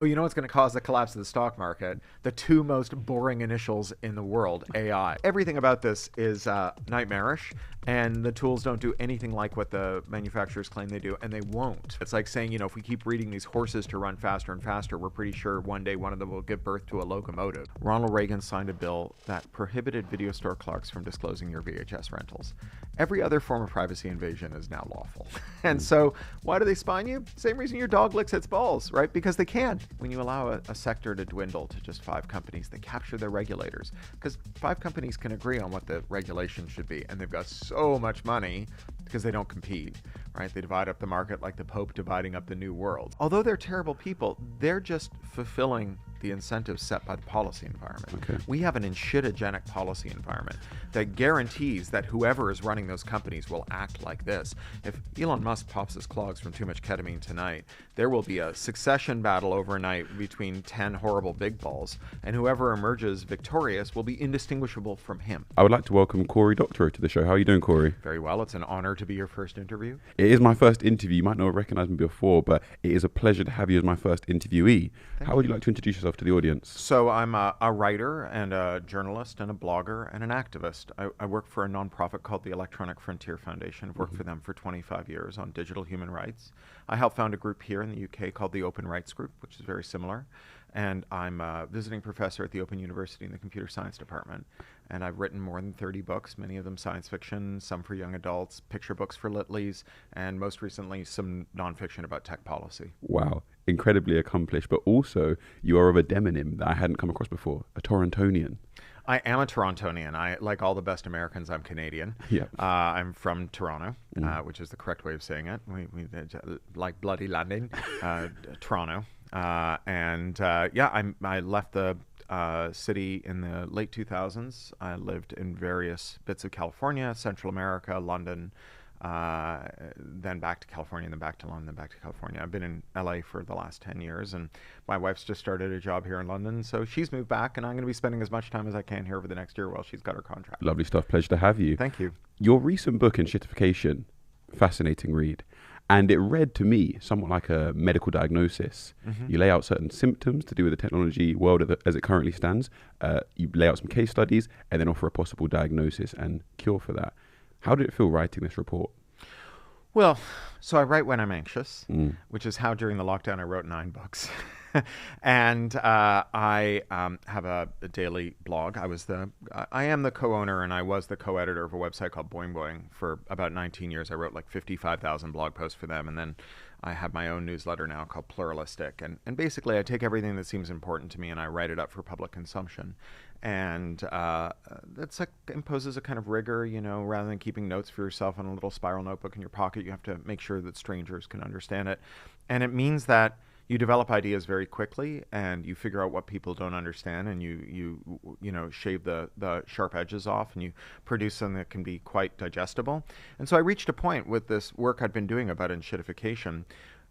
Well, you know what's going to cause the collapse of the stock market? The two most boring initials in the world, AI. Everything about this is nightmarish, and the tools don't do anything like what the manufacturers claim they do, and they won't. It's like saying, if we keep breeding these horses to run faster and faster, we're pretty sure one day one of them will give birth to a locomotive. Ronald Reagan signed a bill that prohibited video store clerks from disclosing your VHS rentals. Every other form of privacy invasion is now lawful. And so, why do they spy on you? Same reason your dog licks its balls, right? Because they can. When you allow a sector to dwindle to just 5 companies, they capture their regulators. Because 5 companies can agree on what the regulation should be, and they've got so much money because they don't compete, right? They divide up the market like the Pope dividing up the New World. Although they're terrible people, they're just fulfilling the incentives set by the policy environment. Okay. We have an enshittigenic policy environment that guarantees that whoever is running those companies will act like this. If Elon Musk pops his clogs from too much ketamine tonight, there will be a succession battle overnight between 10 horrible big balls, and whoever emerges victorious will be indistinguishable from him. I would like to welcome Cory Doctorow to the show. How are you doing, Cory? Very well. It's an honor to be your first interview. It is my first interview. You might not have recognized me before, but it is a pleasure to have you as my first interviewee. How would you like to introduce yourself to the audience? So I'm a writer and a journalist and a blogger and an activist. I work for a nonprofit called the Electronic Frontier Foundation. I've worked for them for 25 years on digital human rights. I helped found a group here in the UK called the Open Rights Group, which is very similar. And I'm a visiting professor at the Open University in the Computer Science Department. And I've written more than 30 books, many of them science fiction, some for young adults, picture books for Litleys, and most recently some nonfiction about tech policy. Wow, incredibly accomplished, but also you are of a demonym that I hadn't come across before, a Torontonian. I am a Torontonian. Like all the best Americans, I'm Canadian. Yeah. I'm from Toronto, which is the correct way of saying it. We like bloody London, Toronto. I left the city in the late 2000s. I lived in various bits of California, Central America, London, then back to California, then back to London, then back to California. I've been in LA for the last 10 years, and my wife's just started a job here in London, so she's moved back, and I'm going to be spending as much time as I can here over the next year while she's got her contract. Lovely stuff. Pleasure to have you. Thank you. Your recent book, Enshittification, fascinating read. And it read to me somewhat like a medical diagnosis. You lay out certain symptoms to do with the technology world as it currently stands. You lay out some case studies and then offer a possible diagnosis and cure for that. How did it feel writing this report? Well, so I write when I'm anxious, which is how during the lockdown I wrote 9 books. And I have a daily blog. I am the co-owner and I was the co-editor of a website called Boing Boing for about 19 years. I wrote like 55,000 blog posts for them. And then I have my own newsletter now called Pluralistic. And basically I take everything that seems important to me and I write it up for public consumption. And that's imposes a kind of rigor, rather than keeping notes for yourself on a little spiral notebook in your pocket, you have to make sure that strangers can understand it. And it means that you develop ideas very quickly and you figure out what people don't understand and you shave the sharp edges off and you produce something that can be quite digestible. And so I reached a point with this work I'd been doing about enshittification.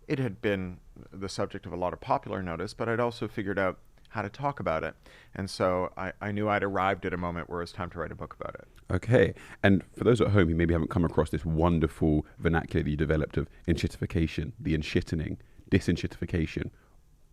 It had been the subject of a lot of popular notice, but I'd also figured out how to talk about it. And so I knew I'd arrived at a moment where it was time to write a book about it. Okay. And for those at home who maybe haven't come across this wonderful vernacular that you developed of enshittification, the enshittening, disenshittification,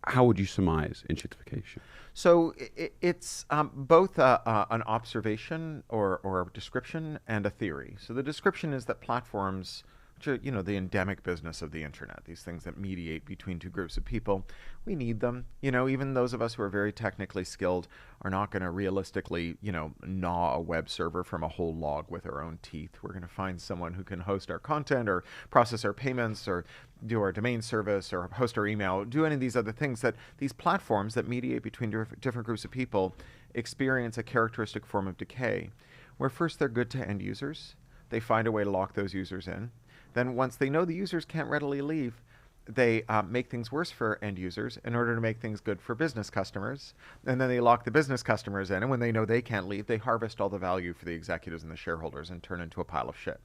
how would you surmise enshittification? So it's both an observation or a description and a theory. So the description is that platforms, which are, the endemic business of the internet, these things that mediate between 2 groups of people, we need them. Even those of us who are very technically skilled are not going to realistically, gnaw a web server from a whole log with our own teeth. We're going to find someone who can host our content or process our payments or do our domain service or host our email, do any of these other things that these platforms that mediate between different groups of people experience a characteristic form of decay, where first they're good to end users. They find a way to lock those users in. Then once they know the users can't readily leave, they make things worse for end users in order to make things good for business customers. And then they lock the business customers in. And when they know they can't leave, they harvest all the value for the executives and the shareholders and turn into a pile of shit.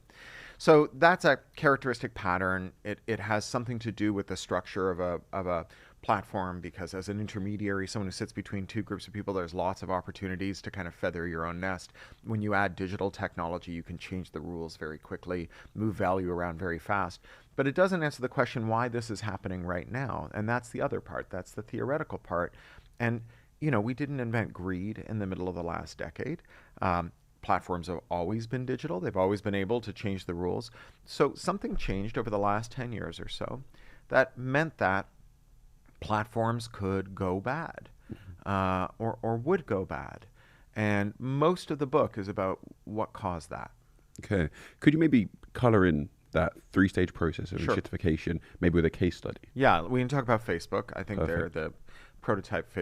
So that's a characteristic pattern. It has something to do with the structure of a platform because as an intermediary, someone who sits between two groups of people, there's lots of opportunities to kind of feather your own nest. When you add digital technology, you can change the rules very quickly, move value around very fast. But it doesn't answer the question why this is happening right now. And that's the other part. That's the theoretical part. And, we didn't invent greed in the middle of the last decade. Platforms have always been digital. They've always been able to change the rules. So something changed over the last 10 years or so that meant that platforms could go bad or would go bad. And most of the book is about what caused that. Okay. Could you maybe color in that 3-stage process of enshittification, maybe with a case study? Yeah, we can talk about Facebook. I think Perfect. they're the prototype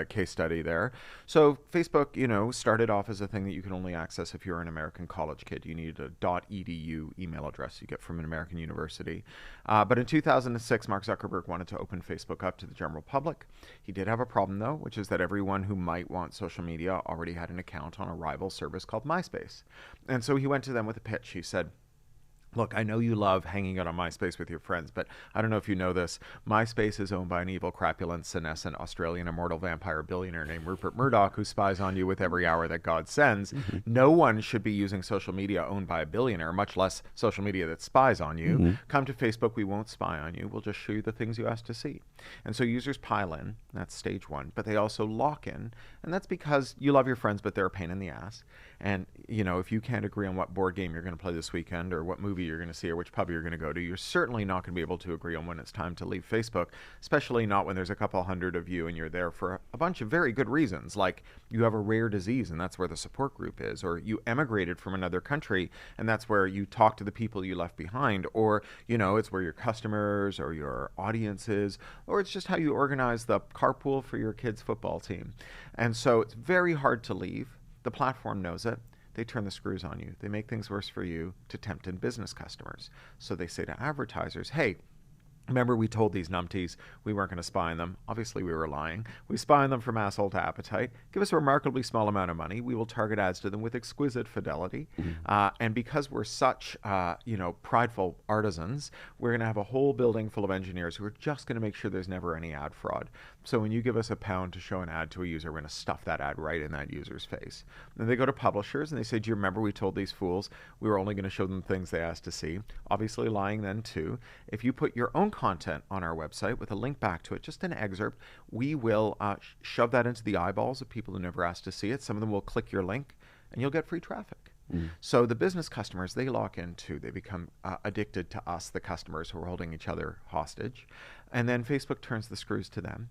case study there. So Facebook, started off as a thing that you could only access if you're an American college kid. You needed a .edu email address you get from an American university. But in 2006, Mark Zuckerberg wanted to open Facebook up to the general public. He did have a problem, though, which is that everyone who might want social media already had an account on a rival service called MySpace. And so he went to them with a pitch. He said, look, I know you love hanging out on MySpace with your friends, but I don't know if you know this. MySpace is owned by an evil, crapulent, senescent Australian immortal vampire billionaire named Rupert Murdoch, who spies on you with every hour that God sends. No one should be using social media owned by a billionaire, much less social media that spies on you. Come to Facebook, we won't spy on you. We'll just show you the things you asked to see. And so users pile in. That's stage one. But they also lock in. And that's because you love your friends, but they're a pain in the ass. And, if you can't agree on what board game you're going to play this weekend or what movie you're going to see or which pub you're going to go to, you're certainly not going to be able to agree on when it's time to leave Facebook, especially not when there's a couple hundred of you and you're there for a bunch of very good reasons, like you have a rare disease and that's where the support group is, or you emigrated from another country and that's where you talk to the people you left behind, or, it's where your customers or your audience is, or it's just how you organize the carpool for your kids' football team. And so it's very hard to leave. The platform knows it. They turn the screws on you. They make things worse for you to tempt in business customers. So they say to advertisers, hey, remember we told these numpties we weren't going to spy on them. Obviously, we were lying. We spy on them from asshole to appetite. Give us a remarkably small amount of money. We will target ads to them with exquisite fidelity. And because we're such, prideful artisans, we're going to have a whole building full of engineers who are just going to make sure there's never any ad fraud. So when you give us £1 to show an ad to a user, we're going to stuff that ad right in that user's face. Then they go to publishers and they say, do you remember we told these fools we were only going to show them things they asked to see? Obviously lying then too. If you put your own content on our website with a link back to it, just an excerpt, we will shove that into the eyeballs of people who never asked to see it. Some of them will click your link and you'll get free traffic. So the business customers, they lock in too. They become addicted to us, the customers who are holding each other hostage. And then Facebook turns the screws to them.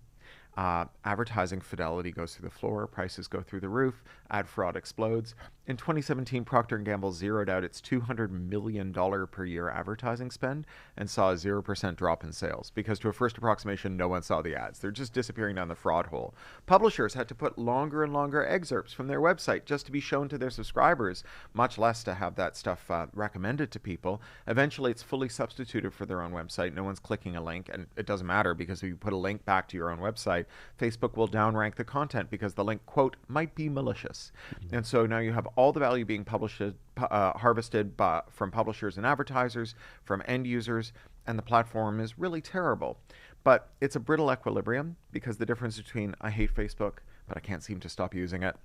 Advertising fidelity goes through the floor, prices go through the roof, ad fraud explodes. In 2017, Procter & Gamble zeroed out its $200 million per year advertising spend and saw a 0% drop in sales because to a first approximation, no one saw the ads. They're just disappearing down the fraud hole. Publishers had to put longer and longer excerpts from their website just to be shown to their subscribers, much less to have that stuff recommended to people. Eventually, it's fully substituted for their own website. No one's clicking a link, and it doesn't matter because if you put a link back to your own website, Facebook will downrank the content because the link, quote, might be malicious. And so now you have all the value being harvested from publishers and advertisers, from end users, and the platform is really terrible. But it's a brittle equilibrium because the difference between I hate Facebook, but I can't seem to stop using it,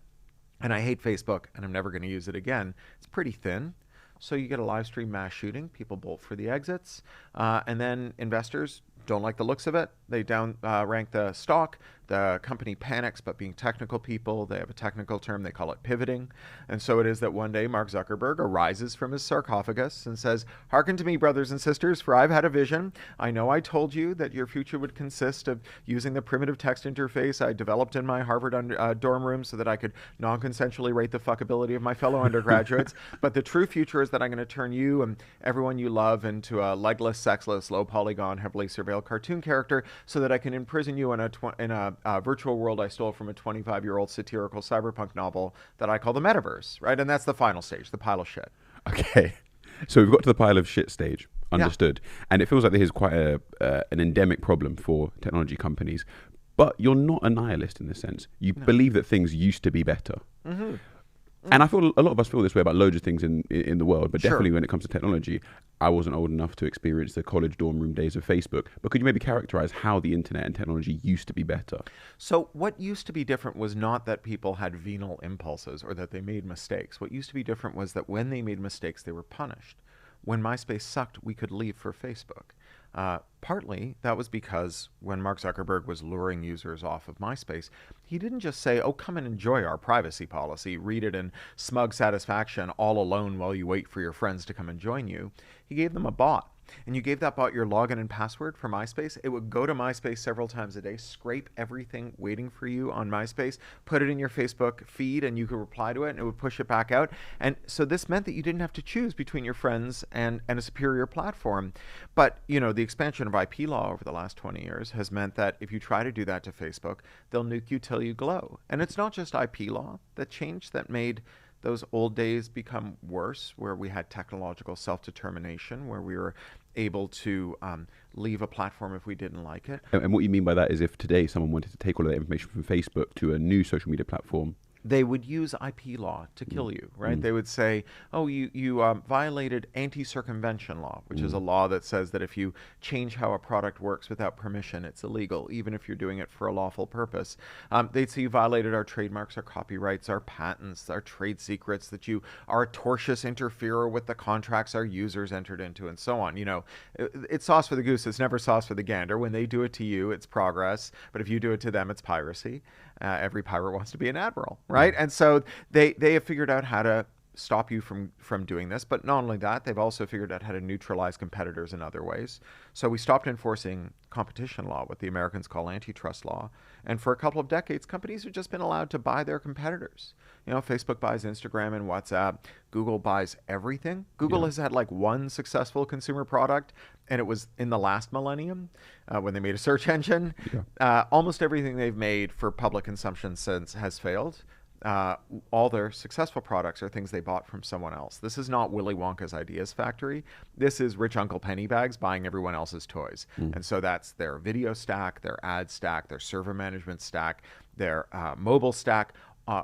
and I hate Facebook, and I'm never going to use it again, it's pretty thin. So you get a live stream mass shooting, people bolt for the exits, and then investors don't like the looks of it. They down rank the stock. The company panics, but being technical people, they have a technical term, they call it pivoting. And so it is that one day Mark Zuckerberg arises from his sarcophagus and says, hearken to me, brothers and sisters, for I've had a vision. I know I told you that your future would consist of using the primitive text interface I developed in my Harvard dorm room so that I could non-consensually rate the fuckability of my fellow undergraduates. But the true future is that I'm going to turn you and everyone you love into a legless, sexless, low polygon, heavily surveilled cartoon character so that I can imprison you in a virtual world I stole from a 25-year-old satirical cyberpunk novel that I call the metaverse, right? And that's the final stage, the pile of shit. Okay. So we've got to the pile of shit stage. Understood. Yeah. And it feels like this is quite an endemic problem for technology companies. But you're not a nihilist in this sense. You believe that things used to be better. And I feel a lot of us feel this way about loads of things in the world, but Sure. definitely when it comes to technology, I wasn't old enough to experience the college dorm room days of Facebook. But could you maybe characterize how the internet and technology used to be better? So what used to be different was not that people had venal impulses or that they made mistakes. What used to be different was that when they made mistakes, they were punished. When MySpace sucked, we could leave for Facebook. Partly that was because when Mark Zuckerberg was luring users off of MySpace, he didn't just say, oh, come and enjoy our privacy policy, read it in smug satisfaction all alone while you wait for your friends to come and join you. He gave them a bot. And you gave that bot your login and password for MySpace. It would go to MySpace several times a day, scrape everything waiting for you on MySpace, put it in your Facebook feed, and you could reply to it, and it would push it back out. And so this meant that you didn't have to choose between your friends and a superior platform. But, the expansion of IP law over the last 20 years has meant that if you try to do that to Facebook, they'll nuke you till you glow. And it's not just IP law that changed, that made those old days become worse, where we had technological self-determination, where we were able to leave a platform if we didn't like it. And what you mean by that is if today someone wanted to take all of that information from Facebook to a new social media platform, they would use IP law to kill you, right? They would say, oh, you violated anti-circumvention law, which is a law that says that if you change how a product works without permission, it's illegal, even if you're doing it for a lawful purpose. They'd say you violated our trademarks, our copyrights, our patents, our trade secrets, that you are a tortious interferer with the contracts our users entered into, and so on. It's sauce for the goose. It's never sauce for the gander. When they do it to you, it's progress. But if you do it to them, it's piracy. Every pirate wants to be an admiral, right? And so they have figured out how to stop you from doing this. But not only that, they've also figured out how to neutralize competitors in other ways. So we stopped enforcing competition law, what the Americans call antitrust law. And for a couple of decades, companies have just been allowed to buy their competitors. Facebook buys Instagram and WhatsApp. Google buys everything. Google has had like one successful consumer product, and it was in the last millennium when they made a search engine. Almost everything they've made for public consumption since has failed. All their successful products are things they bought from someone else. This is not Willy Wonka's Ideas Factory. This is rich Uncle Pennybags buying everyone else's toys. And so that's their video stack, their ad stack, their server management stack, their mobile stack,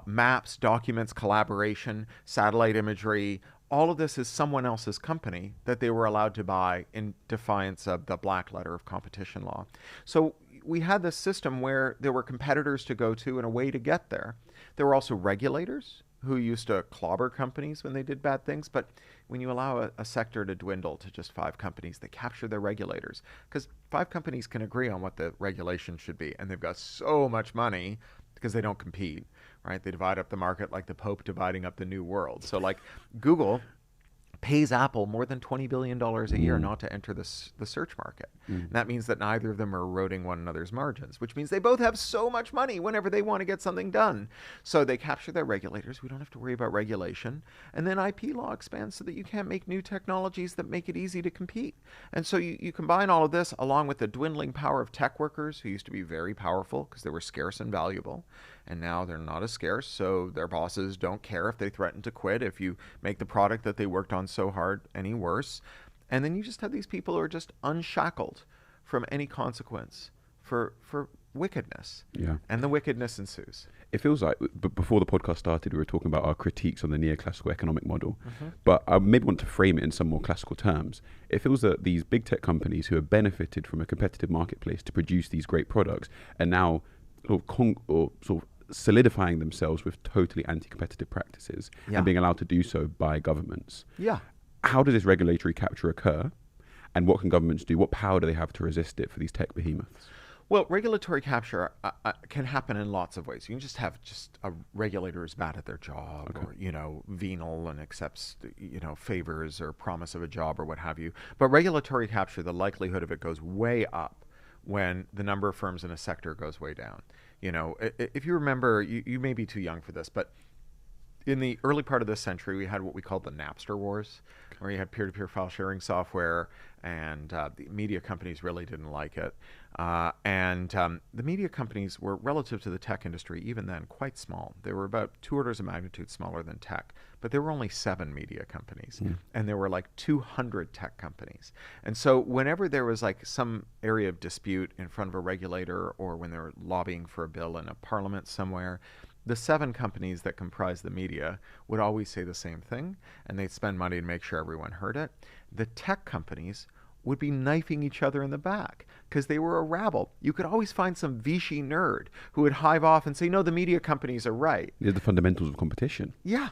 maps, documents, collaboration, satellite imagery. All of this is someone else's company that they were allowed to buy in defiance of the black letter of competition law. So we had this system where there were competitors to go to and a way to get there. There were also regulators who used to clobber companies when they did bad things. But when you allow a sector to dwindle to just 5 companies, they capture their regulators. Because 5 companies can agree on what the regulation should be. And they've got so much money because they don't compete, right? They divide up the market like the Pope dividing up the New World. So like Google pays Apple more than $20 billion a year not to enter the search market. And that means that neither of them are eroding one another's margins, which means they both have so much money whenever they want to get something done. So they capture their regulators. We don't have to worry about regulation. And then IP law expands so that you can't make new technologies that make it easy to compete. And so you combine all of this along with the dwindling power of tech workers, who used to be very powerful because they were scarce and valuable. And now they're not as scarce, so their bosses don't care if they threaten to quit if you make the product that they worked on so hard any worse. And then you just have these people who are just unshackled from any consequence for wickedness. And the wickedness ensues. It feels like, before the podcast started, we were talking about our critiques on the neoclassical economic model. But I maybe want to frame it in some more classical terms. It feels that these big tech companies who have benefited from a competitive marketplace to produce these great products are now sort of solidifying themselves with totally anti-competitive practices and being allowed to do so by governments. How does this regulatory capture occur, and what can governments do? What power do they have to resist it for these tech behemoths? Well, regulatory capture can happen in lots of ways. You can just have a regulator who's bad at their job, or venal and accepts favors or promise of a job or what have you. But regulatory capture, the likelihood of it goes way up when the number of firms in a sector goes way down. If you remember, you may be too young for this, but in the early part of this century, we had what we called the Napster Wars, where you had peer-to-peer file sharing software, and the media companies really didn't like it. The media companies were, relative to the tech industry, even then, quite small. They were about 2 orders of magnitude smaller than tech, but there were only 7 media companies, and there were like 200 tech companies. And so whenever there was like some area of dispute in front of a regulator, or when they were lobbying for a bill in a parliament somewhere, the 7 companies that comprise the media would always say the same thing, and they'd spend money to make sure everyone heard it. The tech companies would be knifing each other in the back because they were a rabble. You could always find some Vichy nerd who would hive off and say, no, the media companies are right. They're the fundamentals of competition. Yeah.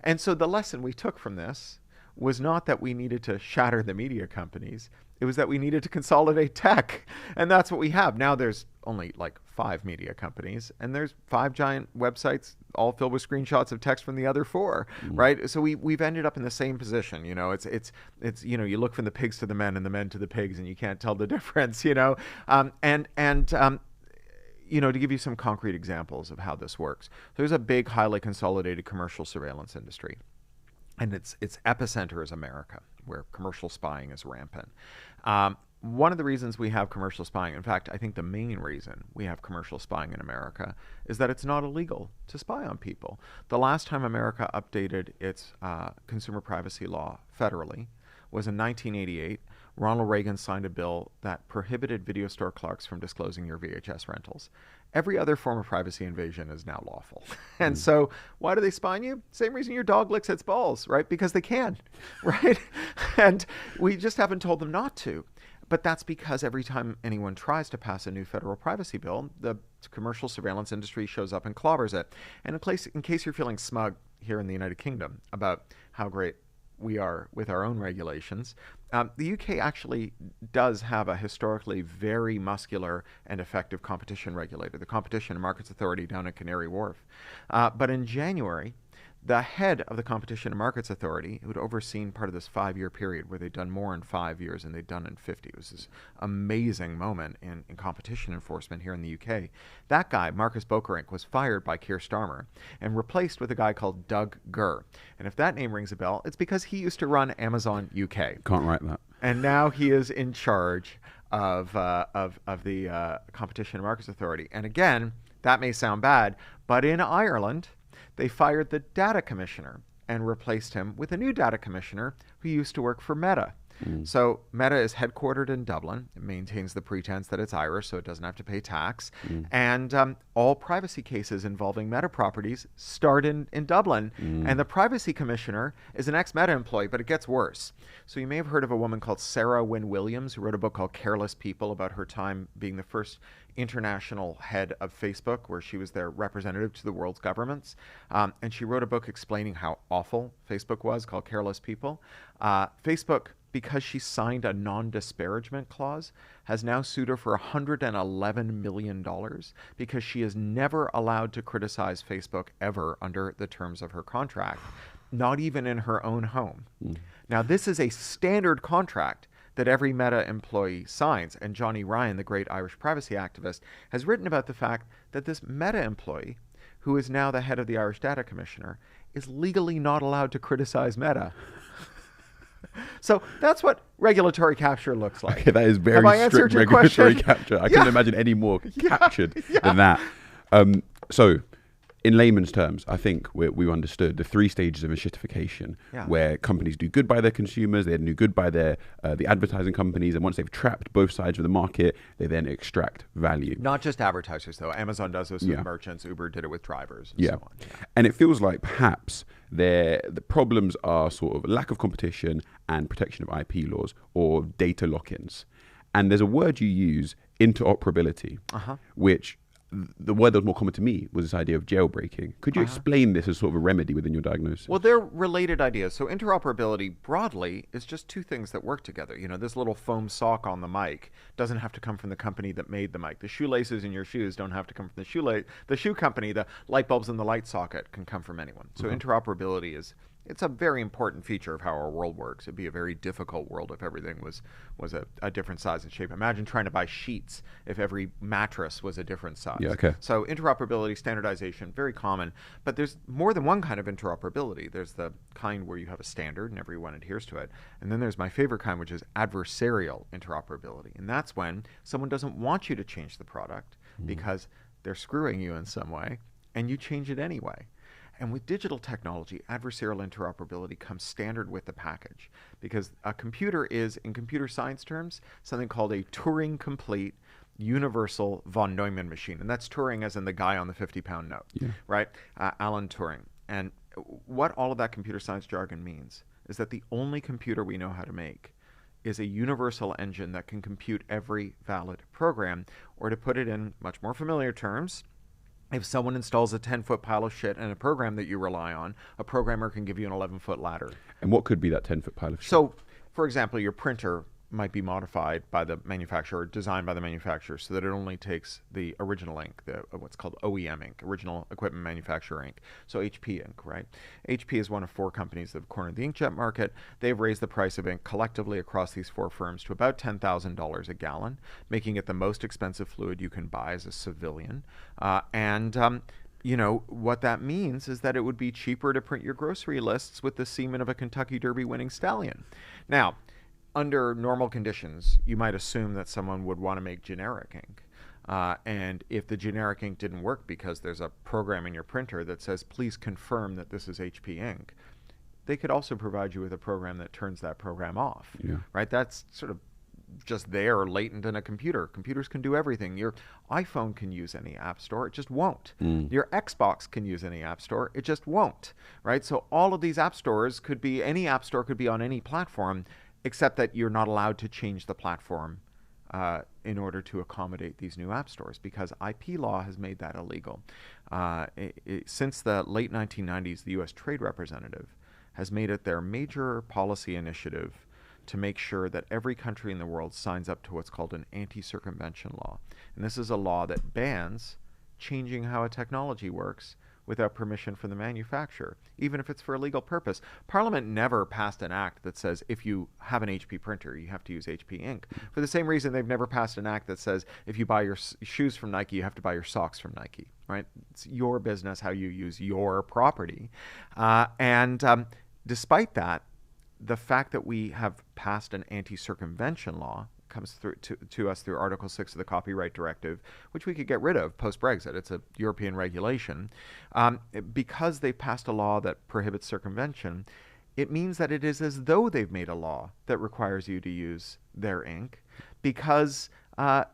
And so the lesson we took from this was not that we needed to shatter the media companies. It was that we needed to consolidate tech. And that's what we have. Now there's only like 5 media companies, and there's 5 giant websites all filled with screenshots of text from the other 4, right? So we've ended up in the same position. You know, it's you look from the pigs to the men and the men to the pigs, and you can't tell the difference, to give you some concrete examples of how this works. There's a big, highly consolidated commercial surveillance industry. And its epicenter is America, where commercial spying is rampant. One of the reasons we have commercial spying, in fact, I think the main reason we have commercial spying in America, is that it's not illegal to spy on people. The last time America updated its consumer privacy law federally was in 1988. Ronald Reagan signed a bill that prohibited video store clerks from disclosing your VHS rentals. Every other form of privacy invasion is now lawful. And so why do they spy on you? Same reason your dog licks its balls, right? Because they can, right? And we just haven't told them not to. But that's because every time anyone tries to pass a new federal privacy bill, the commercial surveillance industry shows up and clobbers it. And in case you're feeling smug here in the United Kingdom about how great we are with our own regulations, the UK actually does have a historically very muscular and effective competition regulator, the Competition and Markets Authority down at Canary Wharf. But in January, the head of the Competition and Markets Authority, who had overseen part of this 5-year period where they'd done more in 5 years than they'd done in 50, it was this amazing moment in competition enforcement here in the UK. That guy, Marcus Bokerink, was fired by Keir Starmer and replaced with a guy called Doug Gurr. And if that name rings a bell, it's because he used to run Amazon UK. Can't write that. And now he is in charge of the Competition and Markets Authority. And again, that may sound bad, but in Ireland, they fired the data commissioner and replaced him with a new data commissioner who used to work for Meta. So Meta is headquartered in Dublin. It maintains the pretense that it's Irish, so it doesn't have to pay tax. And all privacy cases involving Meta properties start in Dublin. And the privacy commissioner is an ex-Meta employee, but it gets worse. So you may have heard of a woman called Sarah Wynne Williams, who wrote a book called Careless People about her time being the first international head of Facebook, where she was their representative to the world's governments. And she wrote a book explaining how awful Facebook was called Careless People. Facebook, because she signed a non-disparagement clause, has now sued her for $111 million because she is never allowed to criticize Facebook ever under the terms of her contract, not even in her own home. Now, this is a standard contract that every Meta employee signs. And Johnny Ryan, the great Irish privacy activist, has written about the fact that this Meta employee, who is now the head of the Irish Data Commissioner, is legally not allowed to criticize Meta. So that's what regulatory capture looks like. Okay, that is very strict regulatory capture. I couldn't imagine any more captured than that. So in layman's terms, I think we understood the 3 stages of enshittification, where companies do good by their consumers, they do good by their the advertising companies, and once they've trapped both sides of the market, they then extract value. Not just advertisers, though. Amazon does this with merchants. Uber did it with drivers, and so on. And it feels like perhaps the problems are sort of lack of competition and protection of IP laws or data lock-ins. And there's a word you use, interoperability, which the word that was more common to me was this idea of jailbreaking. Could you explain this as sort of a remedy within your diagnosis? Well, they're related ideas. So interoperability broadly is just 2 things that work together. You know, this little foam sock on the mic doesn't have to come from the company that made the mic. The shoelaces in your shoes don't have to come from the shoe company. The light bulbs in the light socket can come from anyone. So interoperability it's a very important feature of how our world works. It'd be a very difficult world if everything was a different size and shape. Imagine trying to buy sheets if every mattress was a different size. So interoperability, standardization, very common. But there's more than one kind of interoperability. There's the kind where you have a standard and everyone adheres to it. And then there's my favorite kind, which is adversarial interoperability. And that's when someone doesn't want you to change the product because they're screwing you in some way, and you change it anyway. And with digital technology, adversarial interoperability comes standard with the package, because a computer is, in computer science terms, something called a Turing-complete universal von Neumann machine. And that's Turing as in the guy on the 50-pound note, right? Alan Turing. And what all of that computer science jargon means is that the only computer we know how to make is a universal engine that can compute every valid program, or to put it in much more familiar terms, if someone installs a 10-foot pile of shit in a program that you rely on, a programmer can give you an 11-foot ladder. And what could be that 10-foot pile of shit? So, for example, your printer might be modified by the manufacturer, designed by the manufacturer, so that it only takes the original ink, the what's called OEM ink, original equipment manufacturer ink. So HP ink, right? HP is one of 4 companies that have cornered the inkjet market. They've raised the price of ink collectively across these 4 firms to about $10,000 a gallon, making it the most expensive fluid you can buy as a civilian. You know, what that means is that it would be cheaper to print your grocery lists with the semen of a Kentucky Derby winning stallion. Now, under normal conditions, you might assume that someone would want to make generic ink. And if the generic ink didn't work because there's a program in your printer that says, please confirm that this is HP ink, they could also provide you with a program that turns that program off, right? That's sort of just there, latent in a computer. Computers can do everything. Your iPhone can use any app store, it just won't. Your Xbox can use any app store, it just won't, right? So all of these app stores could be, any app store could be on any platform, except that you're not allowed to change the platform in order to accommodate these new app stores, because IP law has made that illegal. Since the late 1990s, the U.S. Trade Representative has made it their major policy initiative to make sure that every country in the world signs up to what's called an anti-circumvention law. And this is a law that bans changing how a technology works without permission from the manufacturer, even if it's for a legal purpose. Parliament never passed an act that says if you have an HP printer, you have to use HP ink. For the same reason, they've never passed an act that says if you buy your shoes from Nike, you have to buy your socks from Nike, right? It's your business how you use your property. Despite that, the fact that we have passed an anti-circumvention law comes through to us through Article 6 of the Copyright Directive, which we could get rid of post-Brexit. It's a European regulation. Because they've passed a law that prohibits circumvention, it means that it is as though they've made a law that requires you to use their ink, because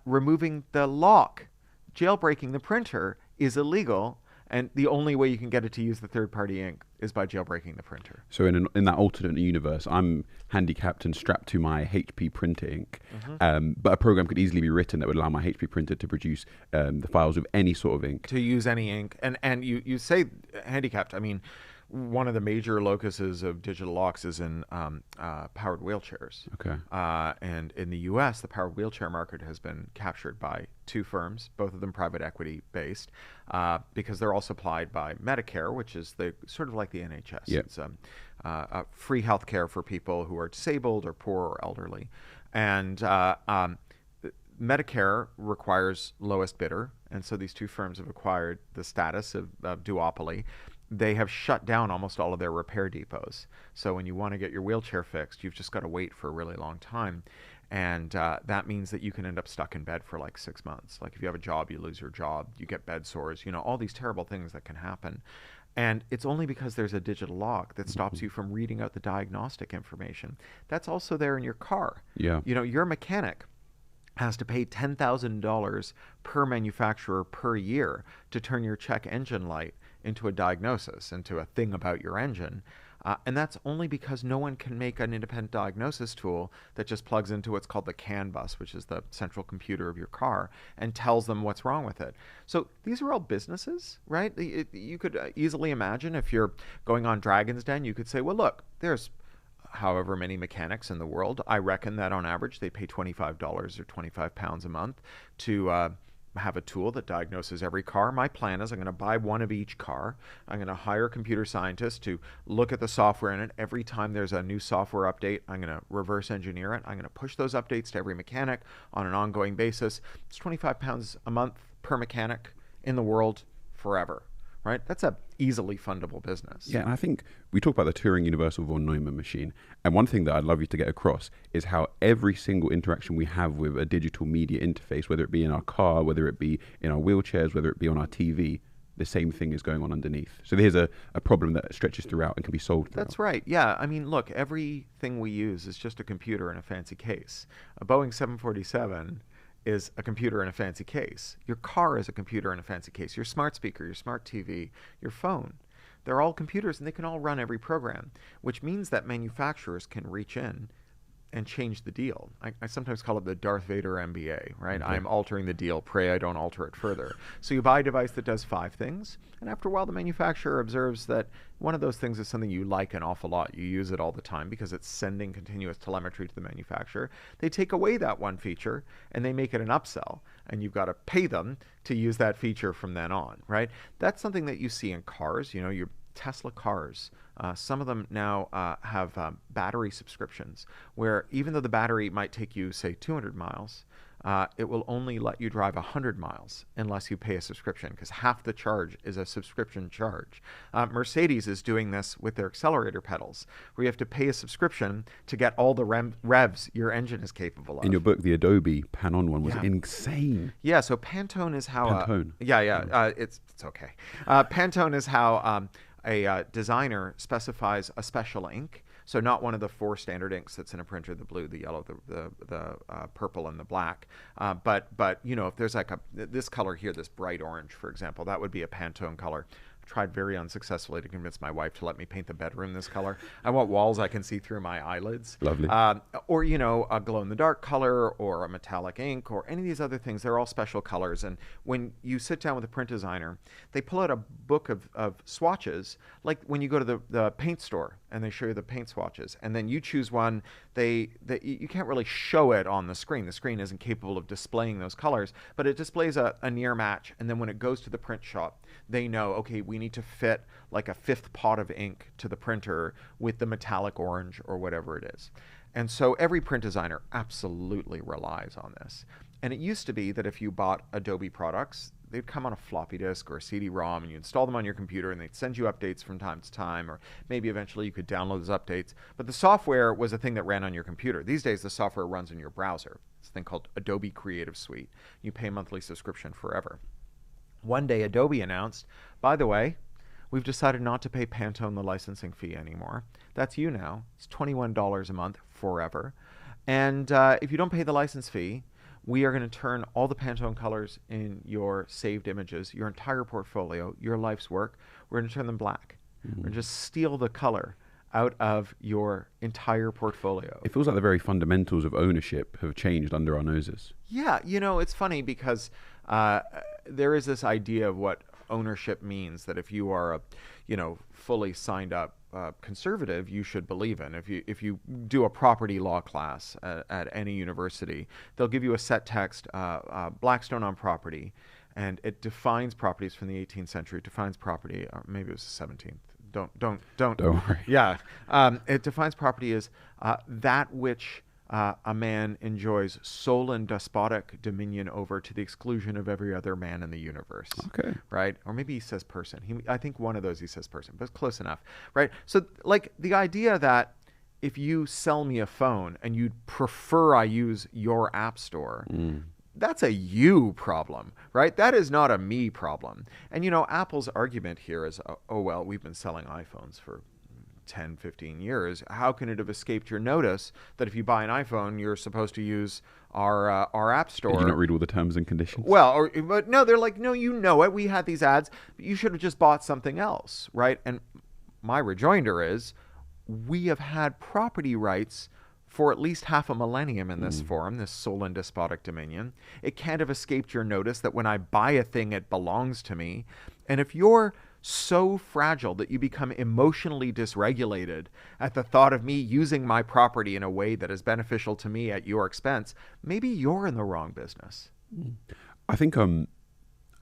removing the lock, jailbreaking the printer, is illegal, and the only way you can get it to use the third-party ink is by jailbreaking the printer. So in that alternate universe, I'm handicapped and strapped to my HP printer ink, but a program could easily be written that would allow my HP printer to produce the files with any sort of ink. To use any ink. And you say handicapped. I mean, one of the major locuses of digital locks is in powered wheelchairs. Okay. And in the U.S., the powered wheelchair market has been captured by 2 firms, both of them private equity based, because they're all supplied by Medicare, which is the sort of like the NHS. Yep. It's free health care for people who are disabled or poor or elderly. And Medicare requires lowest bidder, and so these 2 firms have acquired the status of duopoly. They have shut down almost all of their repair depots. So when you want to get your wheelchair fixed, you've just got to wait for a really long time. And that means that you can end up stuck in bed for like 6 months. Like if you have a job, you lose your job, you get bed sores, you know, all these terrible things that can happen. And it's only because there's a digital lock that stops you from reading out the diagnostic information. That's also there in your car. Yeah. You know, your mechanic has to pay $10,000 per manufacturer per year to turn your check engine light into a diagnosis, into a thing about your engine. And that's only because no one can make an independent diagnosis tool that just plugs into what's called the CAN bus, which is the central computer of your car, and tells them what's wrong with it. So these are all businesses, right? You could easily imagine if you're going on Dragon's Den, you could say, well, look, there's however many mechanics in the world. I reckon that on average they pay $25 or 25 pounds a month to have a tool that diagnoses every car. My plan is I'm going to buy one of each car. I'm going to hire computer scientists to look at the software in it. Every time there's a new software update, I'm going to reverse engineer it. I'm going to push those updates to every mechanic on an ongoing basis. It's 25 pounds a month per mechanic in the world forever, right? That's a easily fundable business. Yeah, and I think we talk about the Turing Universal von Neumann machine, and one thing that I'd love you to get across is how every single interaction we have with a digital media interface, whether it be in our car, whether it be in our wheelchairs, whether it be on our TV, the same thing is going on underneath. So here's a problem that stretches throughout and can be solved throughout. That's right. Yeah, I mean, look, everything we use is just a computer in a fancy case. A Boeing 747 is a computer in a fancy case. Your car is a computer in a fancy case. Your smart speaker, your smart TV, your phone. They're all computers, and they can all run every program, which means that manufacturers can reach in and change the deal. I sometimes call it the Darth Vader MBA, right? Okay. I'm altering the deal, pray I don't alter it further. So you buy a device that does 5 things, and after a while the manufacturer observes that one of those things is something you like an awful lot. You use it all the time because it's sending continuous telemetry to the manufacturer. They take away that one feature and they make it an upsell, and you've got to pay them to use that feature from then on, right? That's something that you see in cars. You know, your Tesla cars, some of them now have battery subscriptions where even though the battery might take you, say, 200 miles, it will only let you drive 100 miles unless you pay a subscription, because half the charge is a subscription charge. Mercedes is doing this with their accelerator pedals, where you have to pay a subscription to get all the revs your engine is capable of. In your book, the Adobe Pan-On one was insane. Yeah, so Pantone is how... Pantone. It's okay. Pantone is how... a designer specifies a special ink, so not one of the 4 standard inks that's in a printer, the blue, the yellow, the purple, and the black. But you know, if there's like this color here, this bright orange, for example, that would be a Pantone color. Tried very unsuccessfully to convince my wife to let me paint the bedroom this color. I want walls I can see through my eyelids. Lovely. Or, you know, a glow-in-the-dark color or a metallic ink or any of these other things. They're all special colors. And when you sit down with a print designer, they pull out a book of swatches, like when you go to the paint store and they show you the paint swatches. And then you choose one. You can't really show it on the screen. The screen isn't capable of displaying those colors, but it displays a near match. And then when it goes to the print shop, they know, okay, we need to fit like a 5th pot of ink to the printer with the metallic orange or whatever it is. And so every print designer absolutely relies on this. And it used to be that if you bought Adobe products, they'd come on a floppy disk or a CD-ROM, and you install them on your computer, and they'd send you updates from time to time, or maybe eventually you could download those updates. But the software was a thing that ran on your computer. These days, the software runs in your browser. It's a thing called Adobe Creative Suite. You pay a monthly subscription forever. One day, Adobe announced, by the way, we've decided not to pay Pantone the licensing fee anymore. That's you now. It's $21 a month forever. And if you don't pay the license fee, we are going to turn all the Pantone colors in your saved images, your entire portfolio, your life's work, we're going to turn them black. We're going to just steal the color out of your entire portfolio. It feels like the very fundamentals of ownership have changed under our noses. Yeah, you know, it's funny because there is this idea of what ownership means, that if you are a, you know, fully signed up conservative, you should believe in. If you do a property law class at any university, they'll give you a set text, Blackstone on property, and it defines properties from the 18th century. It defines property, or maybe it was the 17th. Don't worry. Yeah, it defines property as that which a man enjoys sole and despotic dominion over to the exclusion of every other man in the universe. Okay. Right? Or maybe he says person. I think one of those he says person, but it's close enough. Right? So, like, the idea that if you sell me a phone and you'd prefer I use your app store, that's a you problem, right? That is not a me problem. And, you know, Apple's argument here is, oh, well, we've been selling iPhones for 10, 15 years. How can it have escaped your notice that if you buy an iPhone, you're supposed to use our app store? Did you not read all the terms and conditions? Well, but no, they're like, no, you know it. We had these ads. But you should have just bought something else, right? And my rejoinder is, we have had property rights for at least half a millennium in this form, this sole and despotic dominion. It can't have escaped your notice that when I buy a thing, it belongs to me. And if you're so fragile that you become emotionally dysregulated at the thought of me using my property in a way that is beneficial to me at your expense, maybe you're in the wrong business. I think a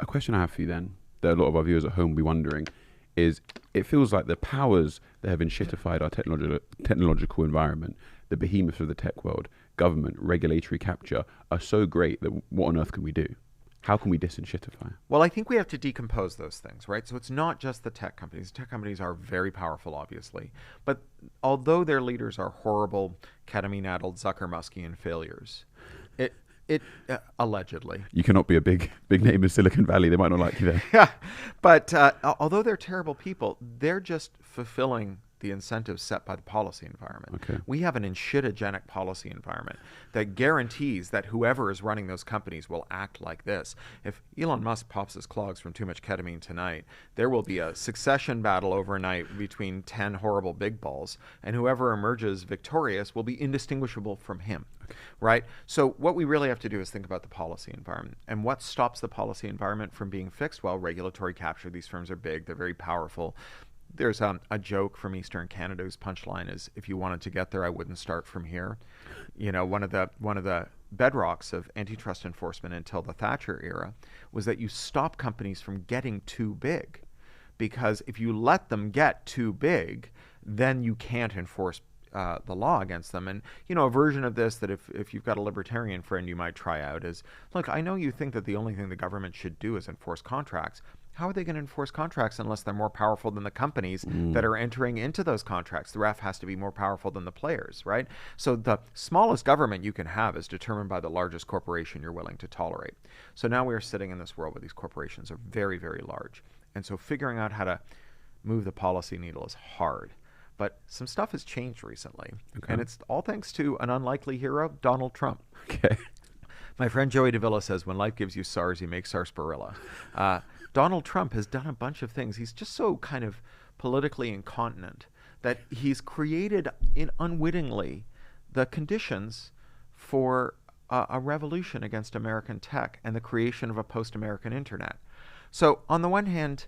question I have for you then, that a lot of our viewers at home will be wondering, is it feels like the powers that have enshittified our technological environment, the behemoths of the tech world, government, regulatory capture, are so great that what on earth can we do? How can we disenshittify? Well, I think we have to decompose those things, right? So it's not just the tech companies. Tech companies are very powerful, obviously. But although their leaders are horrible, ketamine-addled Zuckermuskian failures, it allegedly. You cannot be a big name in Silicon Valley. They might not like you there. Yeah, but although they're terrible people, they're just fulfilling the incentives set by the policy environment. Okay. We have an enshittigenic policy environment that guarantees that whoever is running those companies will act like this. If Elon Musk pops his clogs from too much ketamine tonight, there will be a succession battle overnight between 10 horrible big balls, and whoever emerges victorious will be indistinguishable from him. Okay. Right? So what we really have to do is think about the policy environment. And what stops the policy environment from being fixed? Well, regulatory capture. These firms are big. They're very powerful. There's a joke from Eastern Canada whose punchline is, if you wanted to get there, I wouldn't start from here. You know, one of the bedrocks of antitrust enforcement until the Thatcher era was that you stop companies from getting too big. Because if you let them get too big, then you can't enforce the law against them. And, you know, a version of this that if you've got a libertarian friend you might try out is, look, I know you think that the only thing the government should do is enforce contracts. How are they going to enforce contracts unless they're more powerful than the companies that are entering into those contracts? The ref has to be more powerful than the players, right? So the smallest government you can have is determined by the largest corporation you're willing to tolerate. So now we are sitting in this world where these corporations are very, very large. And so figuring out how to move the policy needle is hard. But some stuff has changed recently, and it's all thanks to an unlikely hero, Donald Trump. Okay. My friend Joey Davila says, when life gives you SARS, you make sarsaparilla. Donald Trump has done a bunch of things. He's just so kind of politically incontinent that he's created unwittingly the conditions for a revolution against American tech and the creation of a post-American internet. So on the one hand,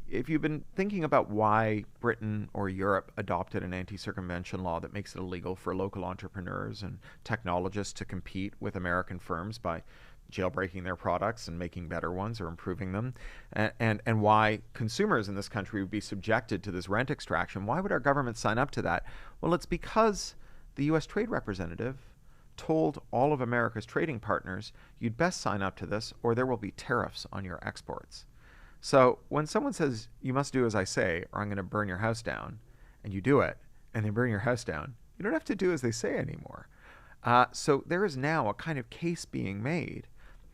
if you've been thinking about why Britain or Europe adopted an anti-circumvention law that makes it illegal for local entrepreneurs and technologists to compete with American firms by jailbreaking their products and making better ones or improving them, and why consumers in this country would be subjected to this rent extraction, why would our government sign up to that? Well, it's because the U.S. Trade Representative told all of America's trading partners, you'd best sign up to this or there will be tariffs on your exports. So when someone says, you must do as I say, or I'm going to burn your house down, and you do it, and they burn your house down, you don't have to do as they say anymore. So there is now a kind of case being made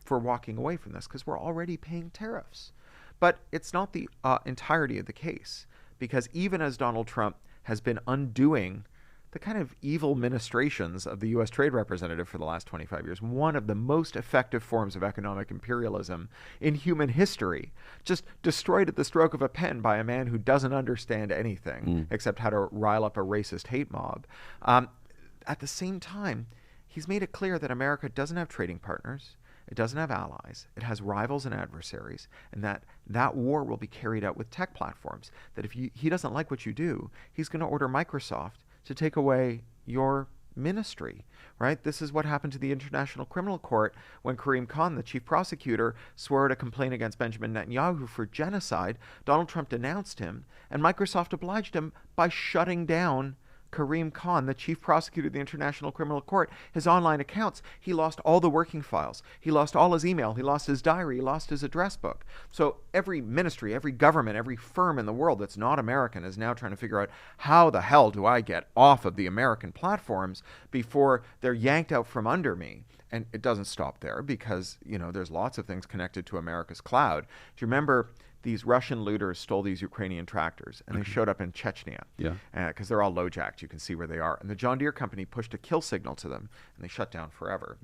for walking away from this, because we're already paying tariffs. But it's not the entirety of the case, because even as Donald Trump has been undoing the kind of evil ministrations of the U.S. Trade Representative for the last 25 years, one of the most effective forms of economic imperialism in human history, just destroyed at the stroke of a pen by a man who doesn't understand anything except how to rile up a racist hate mob. At the same time, he's made it clear that America doesn't have trading partners, it doesn't have allies, it has rivals and adversaries, and that war will be carried out with tech platforms, that if he doesn't like what you do, he's going to order Microsoft to take away your ministry, right? This is what happened to the International Criminal Court when Karim Khan, the chief prosecutor, swore to complaint against Benjamin Netanyahu for genocide. Donald Trump denounced him, and Microsoft obliged him by shutting down Karim Khan, the chief prosecutor of the International Criminal Court, his online accounts. He lost all the working files. He lost all his email. He lost his diary. He lost his address book. So every ministry, every government, every firm in the world that's not American is now trying to figure out, how the hell do I get off of the American platforms before they're yanked out from under me? And it doesn't stop there, because, you know, there's lots of things connected to America's cloud. Do you remember these Russian looters stole these Ukrainian tractors, and they showed up in Chechnya? Yeah. Because they're all low-jacked. You can see where they are. And the John Deere company pushed a kill signal to them, and they shut down forever.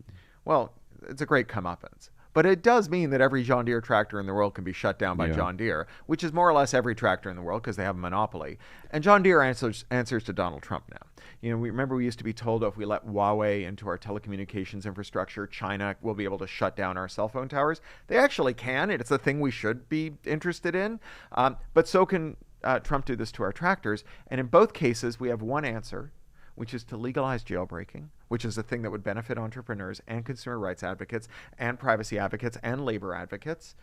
Well, it's a great comeuppance. But it does mean that every John Deere tractor in the world can be shut down by John Deere, which is more or less every tractor in the world because they have a monopoly. And John Deere answers to Donald Trump now. You know, we used to be told if we let Huawei into our telecommunications infrastructure, China will be able to shut down our cell phone towers. They actually can. It's a thing we should be interested in. But so can Trump do this to our tractors. And in both cases, we have one answer, which is to legalize jailbreaking, which is a thing that would benefit entrepreneurs and consumer rights advocates and privacy advocates and labor advocates.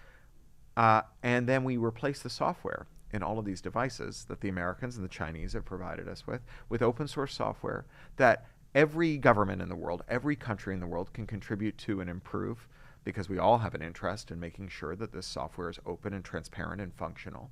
And then we replace the software in all of these devices that the Americans and the Chinese have provided us with open source software that every government in the world, every country in the world can contribute to and improve, because we all have an interest in making sure that this software is open and transparent and functional.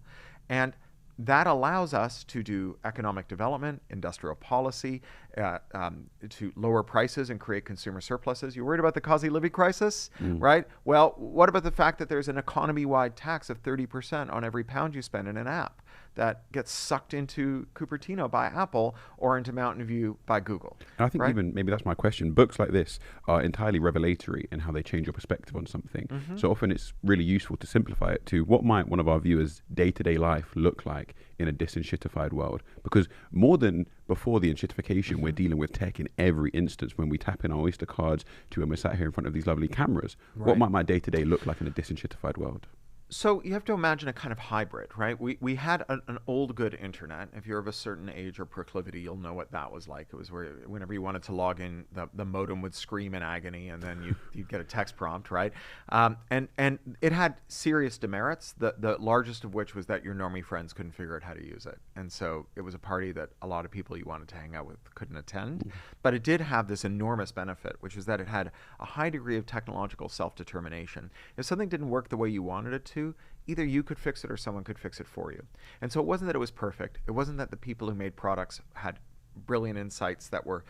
And that allows us to do economic development, industrial policy, to lower prices and create consumer surpluses. You're worried about the cost of living crisis, right? Well, what about the fact that there's an economy-wide tax of 30% on every pound you spend in an app that gets sucked into Cupertino by Apple or into Mountain View by Google? And I think even, maybe that's my question, books like this are entirely revelatory in how they change your perspective on something. So often it's really useful to simplify it to what might one of our viewers' day-to-day life look like in a disenshittified world. Because more than before the enshittification, we're dealing with tech in every instance, when we tap in our Oyster cards to when we're sat here in front of these lovely cameras. What might my day-to-day look like in a disenshittified world? So you have to imagine a kind of hybrid, right? We had an old good internet. If you're of a certain age or proclivity, you'll know what that was like. It was where whenever you wanted to log in, the modem would scream in agony, and then you'd get a text prompt, right? And it had serious demerits, the largest of which was that your normie friends couldn't figure out how to use it. And so it was a party that a lot of people you wanted to hang out with couldn't attend. But it did have this enormous benefit, which is that it had a high degree of technological self-determination. If something didn't work the way you wanted it to, either you could fix it or someone could fix it for you. And so it wasn't that it was perfect. It wasn't that the people who made products had brilliant insights that were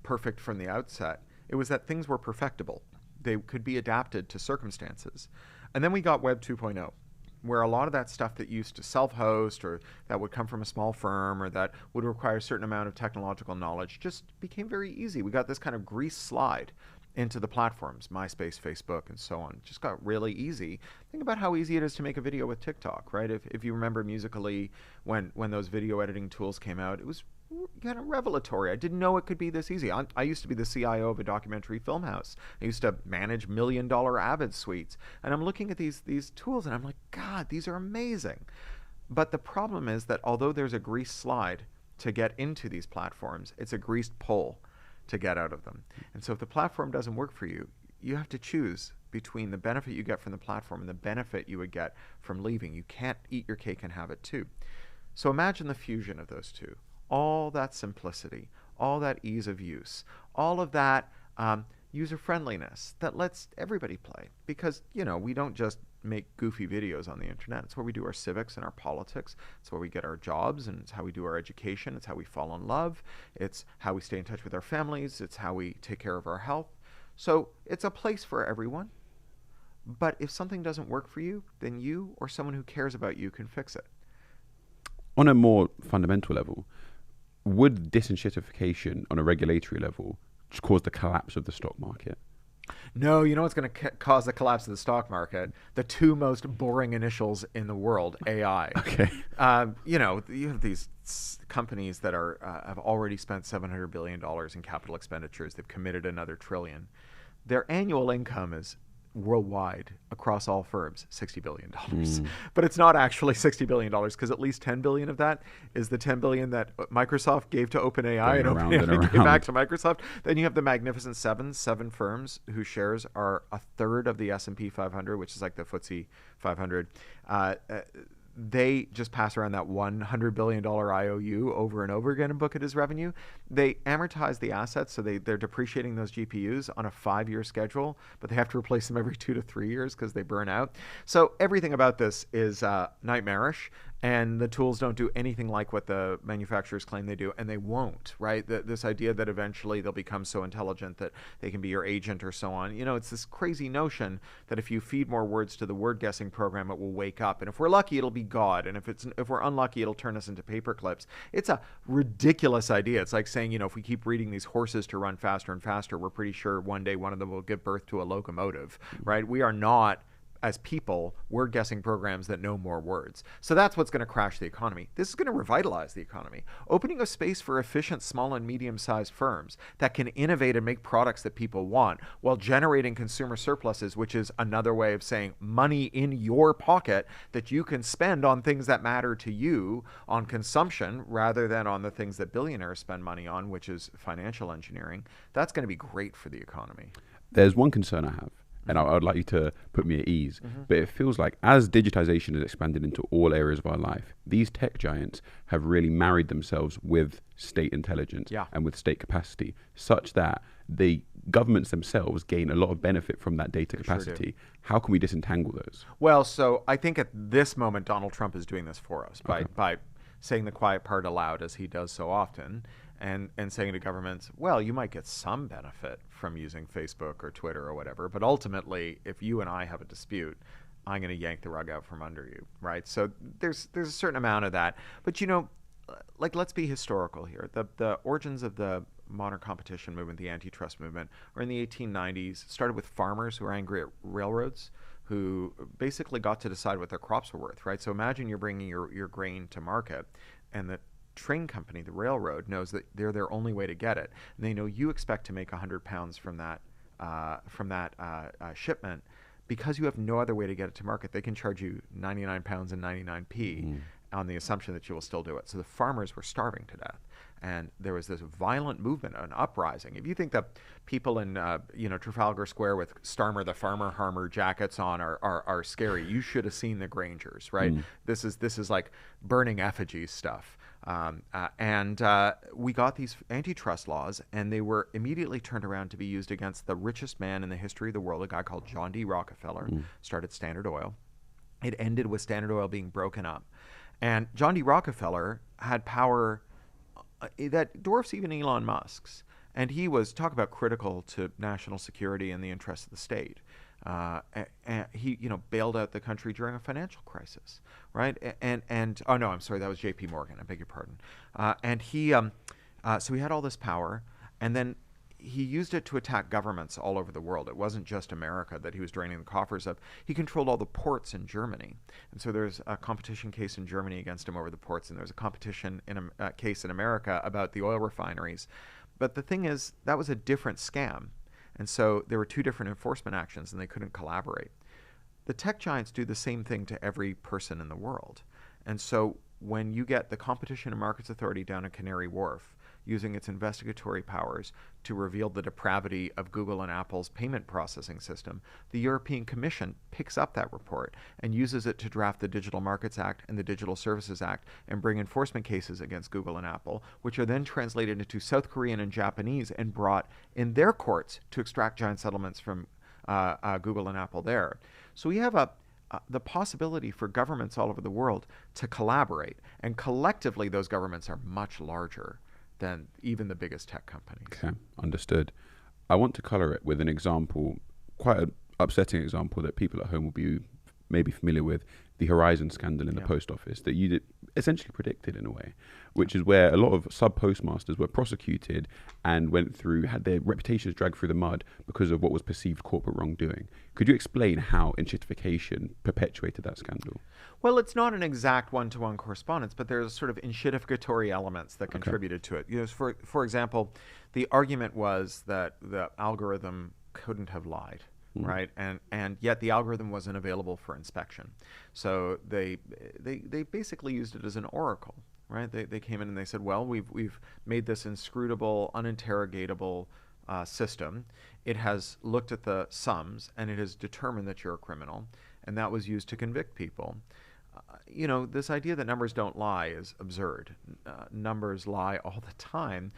perfect from the outset. It was that things were perfectible. They could be adapted to circumstances. And then we got Web 2.0, where a lot of that stuff that used to self-host or that would come from a small firm or that would require a certain amount of technological knowledge just became very easy. We got this kind of grease slide into the platforms, MySpace, Facebook, and so on. It just got really easy. Think about how easy it is to make a video with TikTok, right? If you remember Musical.ly, when those video editing tools came out, it was kind of revelatory. I didn't know it could be this easy. I used to be the CIO of a documentary film house. I used to manage $1 million Avid suites. And I'm looking at these tools and I'm like, God, these are amazing. But the problem is that although there's a grease slide to get into these platforms, it's a greased pole to get out of them. And so if the platform doesn't work for you, you have to choose between the benefit you get from the platform and the benefit you would get from leaving. You can't eat your cake and have it too. So imagine the fusion of those two. All that simplicity, all that ease of use, all of that user-friendliness that lets everybody play. Because, we don't just make goofy videos on the internet. It's where we do our civics and our politics. It's where we get our jobs, and it's how we do our education. It's how we fall in love. It's how we stay in touch with our families. It's how we take care of our health. So it's a place for everyone. But if something doesn't work for you, then you or someone who cares about you can fix it. On a more fundamental level, would disenshittification on a regulatory level cause the collapse of the stock market? No, you know what's going to cause the collapse of the stock market? The two most boring initials in the world, AI. Okay. You have these companies that have already spent $700 billion in capital expenditures. They've committed another $1 trillion. Their annual income is worldwide across all firms $60 billion. But it's not actually $60 billion, because at least $10 billion of that is the $10 billion that Microsoft gave to OpenAI and OpenAI gave back to Microsoft. Then you have the Magnificent seven firms whose shares are a third of the S&P 500, which is like the FTSE 500. They just pass around that $100 billion IOU over and over again and book it as revenue. They amortize the assets, so they're depreciating those GPUs on a 5-year schedule, but they have to replace them every 2 to 3 years because they burn out. So everything about this is nightmarish, and the tools don't do anything like what the manufacturers claim they do, and they won't, right? This idea that eventually they'll become so intelligent that they can be your agent or so on. It's this crazy notion that if you feed more words to the word guessing program, it will wake up. And if we're lucky, it'll be God. And if we're unlucky, it'll turn us into paper clips. It's a ridiculous idea. It's like saying, if we keep breeding these horses to run faster and faster, we're pretty sure one day one of them will give birth to a locomotive, right? We are not, as people, word guessing programs that know more words. So that's what's going to crash the economy. This is going to revitalize the economy, opening a space for efficient small and medium-sized firms that can innovate and make products that people want while generating consumer surpluses, which is another way of saying money in your pocket that you can spend on things that matter to you, on consumption, rather than on the things that billionaires spend money on, which is financial engineering. That's going to be great for the economy. There's one concern I have, and I would like you to put me at ease. But it feels like as digitization has expanded into all areas of our life, these tech giants have really married themselves with state intelligence and with state capacity, such that they governments themselves gain a lot of benefit from that data They sure capacity. do. How can we disentangle those? Well, so I think at this moment, Donald Trump is doing this for us Okay. by saying the quiet part aloud, as he does so often, and saying to governments, well, you might get some benefit from using Facebook or Twitter or whatever, but ultimately, if you and I have a dispute, I'm going to yank the rug out from under you, right? So there's a certain amount of that. But, you know, like, let's be historical here. The origins of the modern competition movement, the antitrust movement, are in the 1890s. Started with farmers who were angry at railroads, who basically got to decide what their crops were worth, right? So imagine you're bringing your grain to market, and the train company, the railroad, knows that they're their only way to get it, and they know you expect to make 100 pounds from that shipment. Because you have no other way to get it to market, they can charge you 99 pounds and 99p on the assumption that you will still do it. So the farmers were starving to death. And there was this violent movement, an uprising. If you think that people in Trafalgar Square with Starmer the Farmer Harmer jackets on are scary, you should have seen the Grangers, right? This is like burning effigies stuff. We got these antitrust laws, and they were immediately turned around to be used against the richest man in the history of the world, a guy called John D. Rockefeller, started Standard Oil. It ended with Standard Oil being broken up. And John D. Rockefeller had power that dwarfs even Elon Musk's. And he was, talk about critical to national security and the interests of the state. And he, bailed out the country during a financial crisis, right? And oh no, I'm sorry, that was J.P. Morgan. I beg your pardon. And he, so he had all this power, and then he used it to attack governments all over the world. It wasn't just America that he was draining the coffers of. He controlled all the ports in Germany, and so there's a competition case in Germany against him over the ports, and there's a competition in a case in America about the oil refineries. But the thing is, that was a different scam. And so there were two different enforcement actions, and they couldn't collaborate. The tech giants do the same thing to every person in the world. And so when you get the Competition and Markets Authority down at Canary Wharf using its investigatory powers to reveal the depravity of Google and Apple's payment processing system, the European Commission picks up that report and uses it to draft the Digital Markets Act and the Digital Services Act and bring enforcement cases against Google and Apple, which are then translated into South Korean and Japanese and brought in their courts to extract giant settlements from Google and Apple there. So we have the possibility for governments all over the world to collaborate, and collectively those governments are much larger than even the biggest tech companies. Okay, understood. I want to color it with an example, quite an upsetting example that people at home will be maybe familiar with, the Horizon scandal in the post office that you essentially predicted in a way, which is where a lot of sub-postmasters were prosecuted and had their reputations dragged through the mud because of what was perceived corporate wrongdoing. Could you explain how Enshittification perpetuated that scandal? Well, it's not an exact one-to-one correspondence, but there's sort of enshittificatory elements that contributed to it. For example, the argument was that the algorithm couldn't have lied. Right, and yet the algorithm wasn't available for inspection, so they basically used it as an oracle. Right, they came in and they said, well, we've made this inscrutable, uninterrogatable system. It has looked at the sums and it has determined that you're a criminal, and that was used to convict people. This idea that numbers don't lie is absurd. Numbers lie all the time.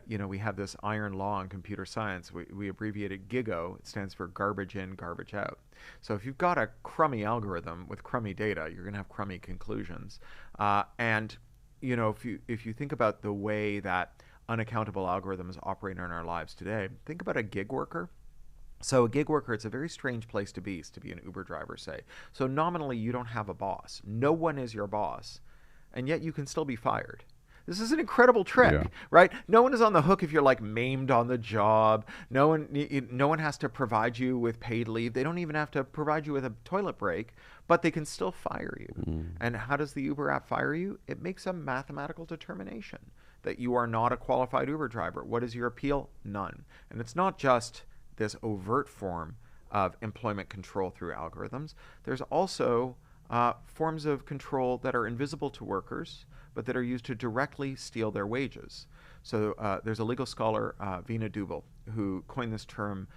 We have this iron law in computer science. We abbreviate it GIGO. It stands for garbage in, garbage out. So if you've got a crummy algorithm with crummy data, you're going to have crummy conclusions. If you think about the way that unaccountable algorithms operate in our lives today, think about a gig worker. So a gig worker, it's a very strange place to be an Uber driver, say. So nominally, you don't have a boss. No one is your boss, and yet you can still be fired. This is an incredible trick, right? No one is on the hook if you're like maimed on the job. No one has to provide you with paid leave. They don't even have to provide you with a toilet break, but they can still fire you. And how does the Uber app fire you? It makes a mathematical determination that you are not a qualified Uber driver. What is your appeal? None. And it's not just this overt form of employment control through algorithms. There's also forms of control that are invisible to workers, but that are used to directly steal their wages. So there's a legal scholar, Veena Dubal, who coined this term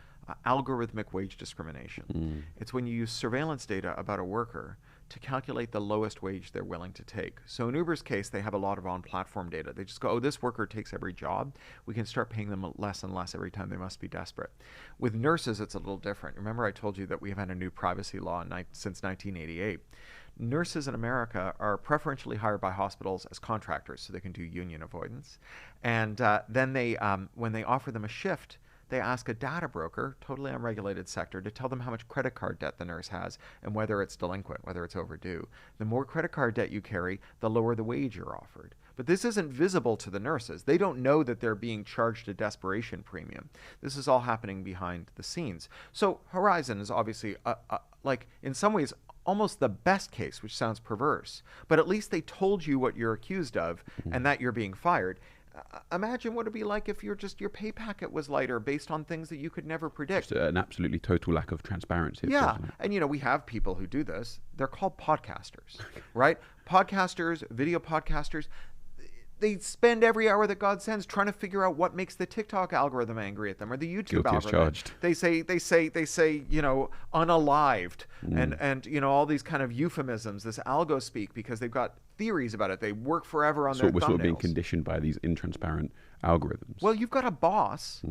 algorithmic wage discrimination. It's when you use surveillance data about a worker to calculate the lowest wage they're willing to take. So in Uber's case, they have a lot of on-platform data. They just go, oh, this worker takes every job. We can start paying them less and less every time they must be desperate. With nurses, it's a little different. Remember I told you that we've had a new privacy law since 1988. Nurses in America are preferentially hired by hospitals as contractors, so they can do union avoidance. And then they, when they offer them a shift, they ask a data broker, totally unregulated sector, to tell them how much credit card debt the nurse has and whether it's delinquent, whether it's overdue. The more credit card debt you carry, the lower the wage you're offered. But this isn't visible to the nurses. They don't know that they're being charged a desperation premium. This is all happening behind the scenes. So Horizon is obviously, like, in some ways, almost the best case, which sounds perverse. But at least they told you what you're accused of and that you're being fired. Imagine what it'd be like if your pay packet was lighter based on things that you could never predict. Just an absolutely total lack of transparency. Yeah, and we have people who do this. They're called podcasters, right? Podcasters, video podcasters. They spend every hour that God sends trying to figure out what makes the TikTok algorithm angry at them or the YouTube Guilty as algorithm. charged. They say, unalived and all these kind of euphemisms, this algo speak, because they've got theories about it. They work forever on their thumbnails. We're sort of being conditioned by these intransparent algorithms. Well, you've got a boss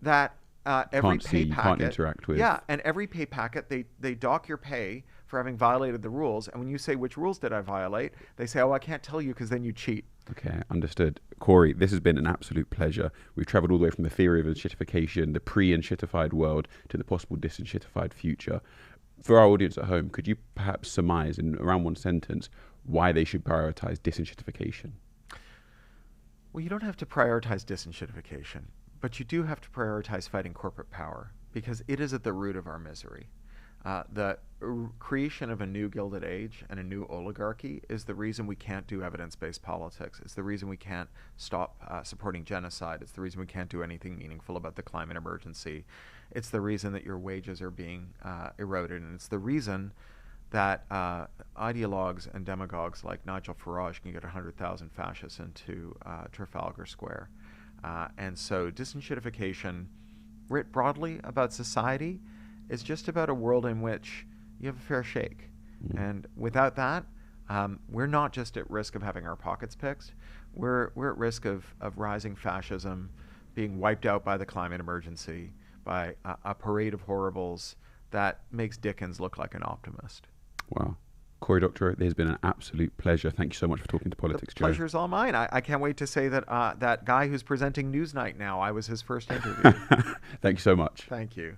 that every pay packet, can't interact with. Yeah, and every pay packet, they dock your pay for having violated the rules. And when you say, which rules did I violate? They say, oh, I can't tell you because then you cheat. Okay, understood. Cory, this has been an absolute pleasure. We've traveled all the way from the theory of enshittification, the pre-enshittified world, to the possible disenshittified future. For our audience at home, could you perhaps surmise in around one sentence why they should prioritize disenshittification? Well, you don't have to prioritize disenshittification, but you do have to prioritize fighting corporate power, because it is at the root of our misery. The creation of a new Gilded Age and a new oligarchy is the reason we can't do evidence-based politics. It's the reason we can't stop supporting genocide. It's the reason we can't do anything meaningful about the climate emergency. It's the reason that your wages are being eroded, and it's the reason that ideologues and demagogues like Nigel Farage can get 100,000 fascists into Trafalgar Square. And so disenshittification, writ broadly about society, is just about a world in which you have a fair shake. And without that, we're not just at risk of having our pockets picked. We're at risk of rising fascism, being wiped out by the climate emergency, by a parade of horribles that makes Dickens look like an optimist. Wow. Cory Doctorow, it has been an absolute pleasure. Thank you so much for talking to PoliticsJOE. The pleasure's all mine. I can't wait to say that that guy who's presenting Newsnight now, I was his first interview. Thank you so much. Thank you.